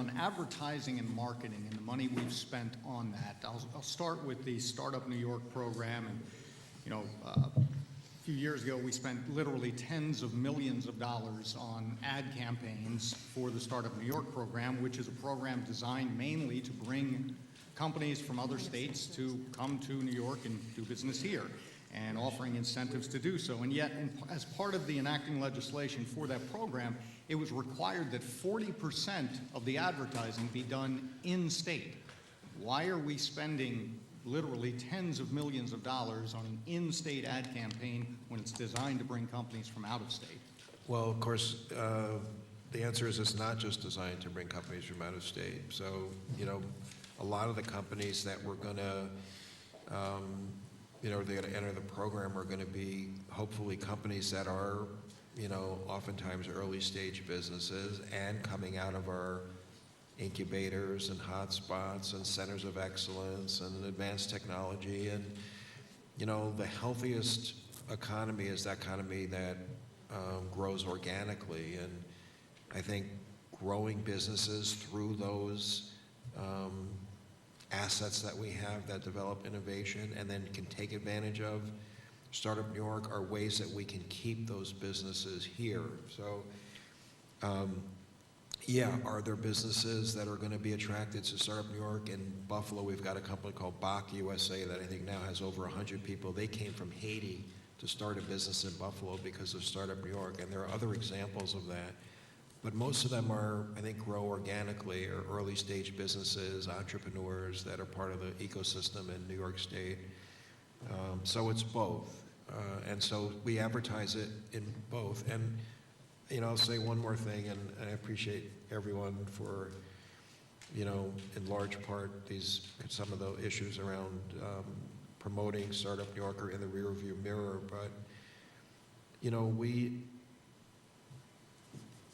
On advertising and marketing and the money we've spent on that, I'll start with the Startup New York program. And, a few years ago, we spent literally tens of millions of dollars on ad campaigns for the Startup New York program, which is a program designed mainly to bring companies from other states to come to New York and do business here, and offering incentives to do so. And yet, as part of the enacting legislation for that program, it was required that 40% of the advertising be done in-state. Why are we spending literally tens of millions of dollars on an in-state ad campaign when it's designed to bring companies from out of state? Well, of course, the answer is it's not just designed to bring companies from out of state. So, a lot of the companies that we're going to they're going to enter the program are going to be hopefully companies that are, oftentimes early stage businesses and coming out of our incubators and hotspots and centers of excellence and advanced technology. And, the healthiest economy is that economy that grows organically. And I think growing businesses through those assets that we have that develop innovation and then can take advantage of Startup New York are ways that we can keep those businesses here. So, are there businesses that are going to be attracted to Startup New York? In Buffalo, we've got a company called Bach USA that I think now has over 100 people. They came from Haiti to start a business in Buffalo because of Startup New York, and there are other examples of that. But most of them are, I think, grow organically, or early stage businesses, entrepreneurs that are part of the ecosystem in New York State. So it's both. And so we advertise it in both. And, I'll say one more thing, and I appreciate everyone for, in large part, some of the issues around promoting Startup New York are in the rearview mirror. But, we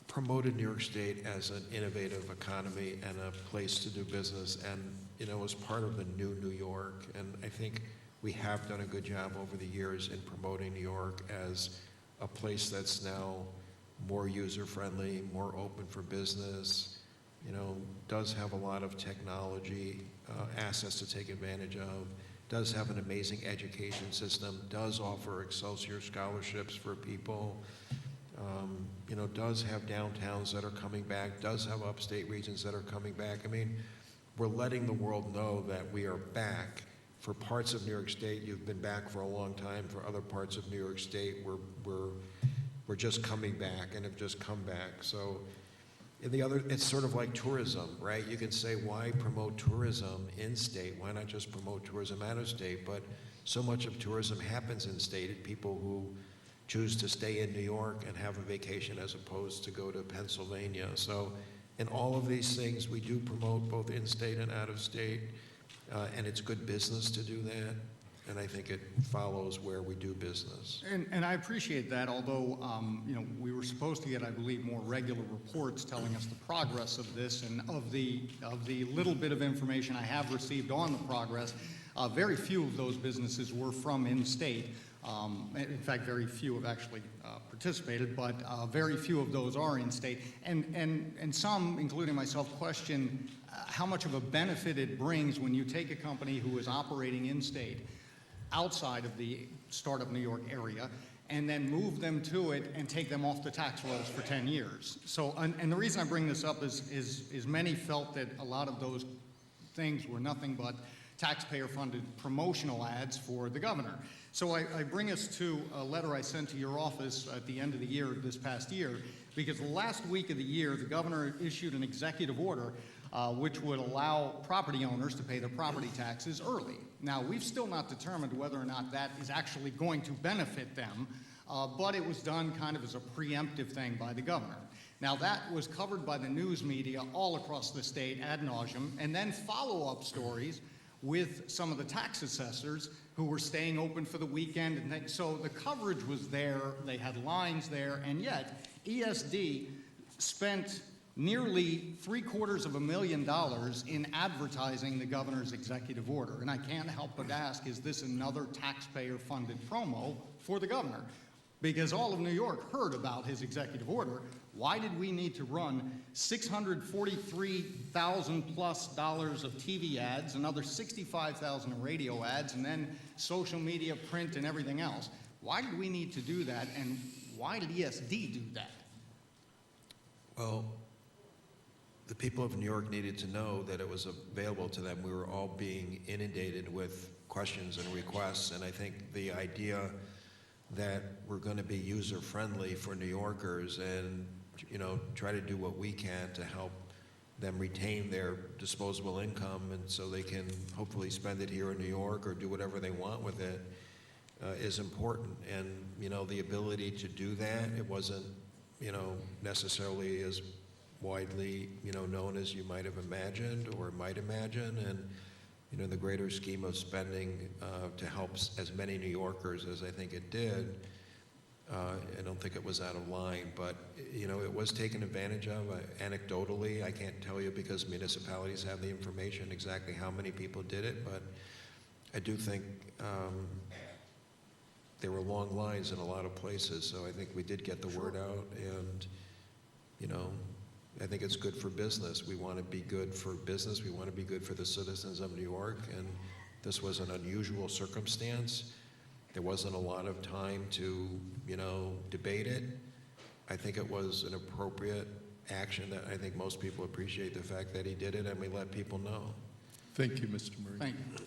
promoted New York State as an innovative economy and a place to do business, and was part of the new New York. And I think we have done a good job over the years in promoting New York as a place that's now more user-friendly, more open for business, does have a lot of technology assets to take advantage of, does have an amazing education system, does offer Excelsior scholarships for people, does have downtowns that are coming back, does have upstate regions that are coming back. I mean, we're letting the world know that we are back. For parts of New York State, you've been back for a long time. For other parts of New York State, we're just coming back and have just come back. So it's sort of like tourism, right? You can say, why promote tourism in state? Why not just promote tourism out of state? But so much of tourism happens in state. People who choose to stay in New York and have a vacation as opposed to go to Pennsylvania. So in all of these things, we do promote both in-state and out-of-state, and it's good business to do that, and I think it follows where we do business. And I appreciate that, although we were supposed to get, I believe, more regular reports telling us the progress of this, and of the little bit of information I have received on the progress, very few of those businesses were from in-state. In fact, very few have actually participated, but very few of those are in-state. And some, including myself, question how much of a benefit it brings when you take a company who is operating in-state outside of the Startup New York area and then move them to it and take them off the tax rolls for 10 years. So, and the reason I bring this up is many felt that a lot of those things were nothing but taxpayer-funded promotional ads for the governor. So I bring us to a letter I sent to your office at the end of the year, this past year, because the last week of the year, the governor issued an executive order which would allow property owners to pay their property taxes early. Now, we've still not determined whether or not that is actually going to benefit them, but it was done kind of as a preemptive thing by the governor. Now, that was covered by the news media all across the state ad nauseum, and then follow-up stories with some of the tax assessors who were staying open for the weekend. And so the coverage was there, they had lines there, and yet ESD spent nearly $750,000 in advertising the governor's executive order. And I can't help but ask, is this another taxpayer-funded promo for the governor? because all of New York heard about his executive order. Why did we need to run $643,000 plus of TV ads, another $65,000 in radio ads, and then social media, print, and everything else? Why did we need to do that, and why did ESD do that? Well, the people of New York needed to know that it was available to them. We were all being inundated with questions and requests, and I think the idea that we're going to be user-friendly for New Yorkers and, you know, try to do what we can to help them retain their disposable income, and so they can hopefully spend it here in New York or do whatever they want with it, is important. And, you know, the ability to do that, it wasn't, you know, necessarily as widely, you know, known as you might have imagined or might imagine. And, you know, the greater scheme of spending to help as many New Yorkers as I think it did, I don't think it was out of line. But, you know, it was taken advantage of. Anecdotally, I can't tell you because municipalities have the information exactly how many people did it, but I do think there were long lines in a lot of places, so I think we did get the word out. And, you know, I think it's good for business. We want to be good for business. We want to be good for the citizens of New York. And this was an unusual circumstance. There wasn't a lot of time to, you know, debate it. I think it was an appropriate action that I think most people appreciate the fact that he did it, and we let people know. Thank you, Mr. Murray. Thank you.